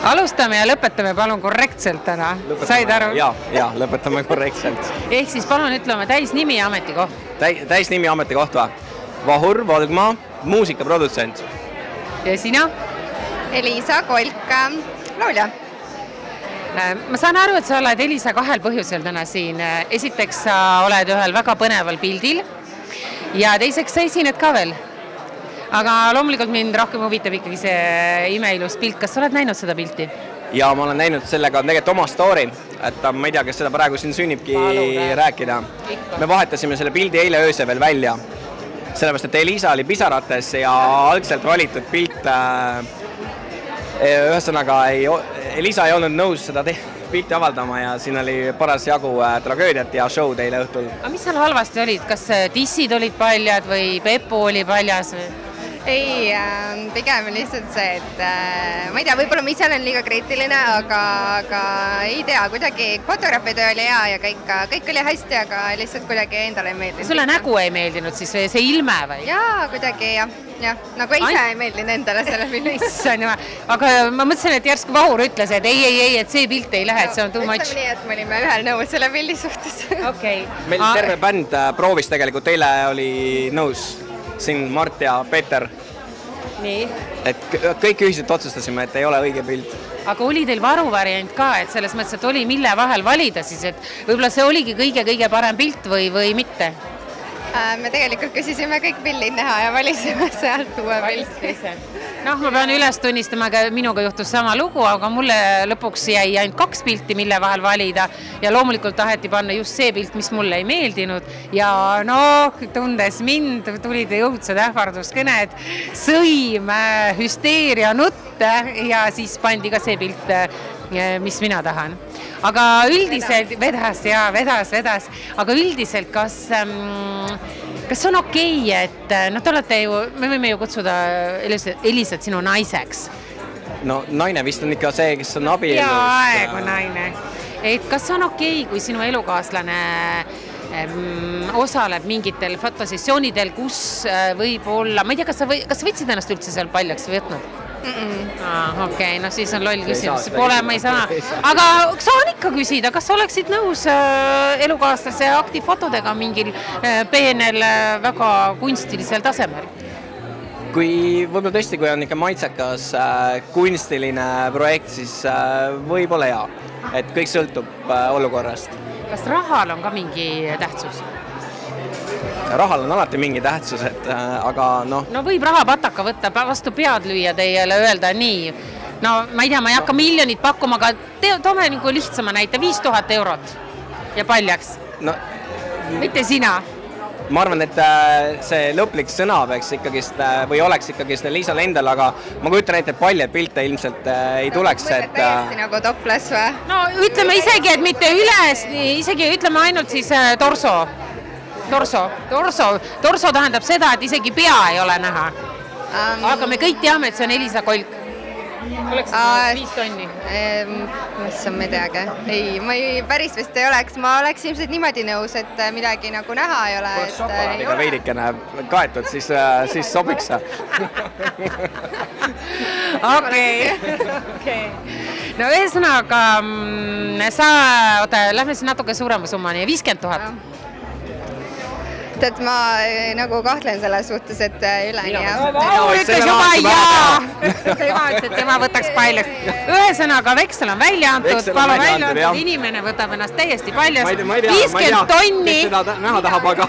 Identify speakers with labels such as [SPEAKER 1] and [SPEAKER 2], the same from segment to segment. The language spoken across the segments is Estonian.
[SPEAKER 1] Alustame ja lõpetame palun korrektselt täna. Said aru?
[SPEAKER 2] Ja, lõpetame korrektselt.
[SPEAKER 1] Ehk siis palun ütleme täisnimi ja ametikoht.
[SPEAKER 2] Täisnimi ja ametikoht või? Vahur Volgmaa, muusikaprodutsent.
[SPEAKER 1] Ja sina?
[SPEAKER 3] Elisa Kolk, laulja.
[SPEAKER 1] Ma saan aru, et sa oled Elisa kahel põhjusel täna siin. Esiteks sa oled ühel väga põneval pildil ja teiseks sa esined ka veel. Aga loomulikult mind rohkem huvitab ikkagi see imeilus pilt. Kas sa oled näinud seda pilti?
[SPEAKER 2] Ja ma olen näinud sellega tegelikult oma story, et ma ei tea, kes seda praegu siin sünnibki rääkida. Me vahetasime selle pildi eile ööse veel välja, sellepärast, et Elisa oli pisarates ja algselt valitud pilt. Ühesõnaga, Elisa ei olnud nõus seda pilti avaldama ja siin oli paras jagu tragöödiat ja show teile õhtul.
[SPEAKER 1] Aga mis seal halvasti olid? Kas dissid olid paljad või Pepu oli paljas?
[SPEAKER 3] Ei, pigem lihtsalt see, et ma ei tea, võib-olla ma ise olen liiga kriitiline, aga ei tea, kuidagi fotograafitöö oli hea ja kõik oli hästi, aga lihtsalt kuidagi endale ei meeldinud.
[SPEAKER 1] Sulle nägu ei meeldinud siis või see ilme või?
[SPEAKER 3] Jaa, kuidagi jah, nagu ise ei meeldinud endale selle filmi.
[SPEAKER 1] Aga ma mõtlesin, et järsku Vahur ütles, et ei, et see pilt ei lähe, et see on too much.
[SPEAKER 3] Ütleme nii, et me olime ühel nõus selle pildi suhtes.
[SPEAKER 2] Meil terve bänd proovis tegelikult, eile oli nõus siin Mart ja Peeter.
[SPEAKER 1] Nii.
[SPEAKER 2] Et kõik ühiselt otsustasime, et ei ole õige pilt.
[SPEAKER 1] Aga oli teil varuvariant ka, et selles mõttes, et oli mille vahel valida siis, et võib-olla see oligi kõige parem pilt või mitte?
[SPEAKER 3] Me tegelikult küsisime kõik pildid näha ja valisime sealt uue pilti.
[SPEAKER 1] Noh, ma pean üles tunnistama, aga minuga juhtus sama lugu, aga mulle lõpuks jäi ainult 2 pilti, mille vahel valida ja loomulikult taheti panna just see pilt, mis mulle ei meeldinud ja tundes mind, tulid jõudsed ähvarduskõned, sõim, hüsteeria, nutte ja siis pandi ka see pilt, mis mina tahan. Aga üldiselt vedas, aga üldiselt kas on okei, et te olete ju, me võime ju kutsuda Elisat sinu naiseks?
[SPEAKER 2] No naine vist on ikka see, kes on abielus.
[SPEAKER 1] Jaa, aegu naine. Et kas on okei, kui sinu elukaaslane osaleb mingitel fotosessioonidel, kus võib olla, ma ei tea, kas sa võtsid ennast üldse seal paljaks või võtnud? Okei, no siis on loll küsimus, pole ma ei saa. Aga saan ikka küsida, kas oleksid nõus elukaaslase aktifotodega mingil peenel väga kunstilisel tasemel?
[SPEAKER 2] Võib-olla tõesti, kui on ikka maitsekas kunstiline projekt, siis võib-olla jaa. Et kõik sõltub olukorrast.
[SPEAKER 1] Kas rahal on ka mingi tähtsus?
[SPEAKER 2] Rahal on alati mingi tähtsus, aga noh...
[SPEAKER 1] No võib rahapataka võtta, vastu pead lüüa teile öelda nii. No ma ei tea, ma ei hakka miljonit pakkuma, aga toome nagu lihtsama näite, 5000 eurot ja paljaks. Mitte sina.
[SPEAKER 2] Ma arvan, et see lõplik sõna peaks ikkagist või oleks ikkagist Elisal endal, aga ma kujutan ette, et paljad pilte ilmselt ei tuleks.
[SPEAKER 3] Täiesti nagu topless või?
[SPEAKER 1] No ütleme isegi, et mitte üles, isegi ütleme ainult siis torso tähendab seda, et isegi pea ei ole näha. Aga me kõik teame, et see on Elisa Kolk. Oleks 5 tonni?
[SPEAKER 3] Ma ei teagi. Ei, ma päris vist ei oleks. Ma oleks ilmselt niimoodi nõus, et midagi nagu näha ei ole.
[SPEAKER 2] Kui šokolaadiga veidikene kaetud, siis sobiks see.
[SPEAKER 1] Okei. No ühesõnaga, lähme siin natuke suurema summani, 50 000.
[SPEAKER 3] Et ma nagu kahtlen selles suhtes, et üleni.
[SPEAKER 1] Vahur ütles juba jaa. Tema ütles, et tema võtaks paljaks. Ühesõnaga, veksel on välja antud, palun välja antud, inimene võtab ennast täiesti paljast. 50 tonni.
[SPEAKER 2] Kes seda näha tahab, aga...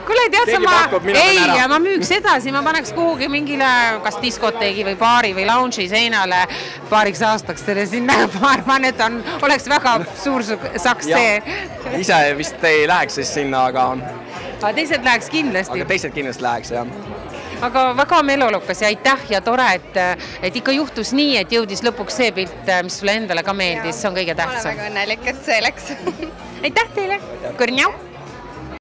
[SPEAKER 1] Kuule, tead sa, ma müüks edasi, ma paneks kuhugi mingile kas diskoteegi või baari või lounge'i seinale paariks aastaks selle sinna. Ma arvan, et oleks väga suur saks see.
[SPEAKER 2] Ise vist ei läheks siis sinna, aga...
[SPEAKER 1] Teised läheks kindlasti.
[SPEAKER 2] Aga teised kindlasti läheks, jah.
[SPEAKER 1] Aga väga melolukas ja aitäh ja tore, et ikka juhtus nii, et jõudis lõpuks see pilt, mis sulle endale ka meeldis, see on kõige tähtsam.
[SPEAKER 3] Ma olen väga õnnelik, et see läks.
[SPEAKER 1] Aitäh teile! Kõrnjau!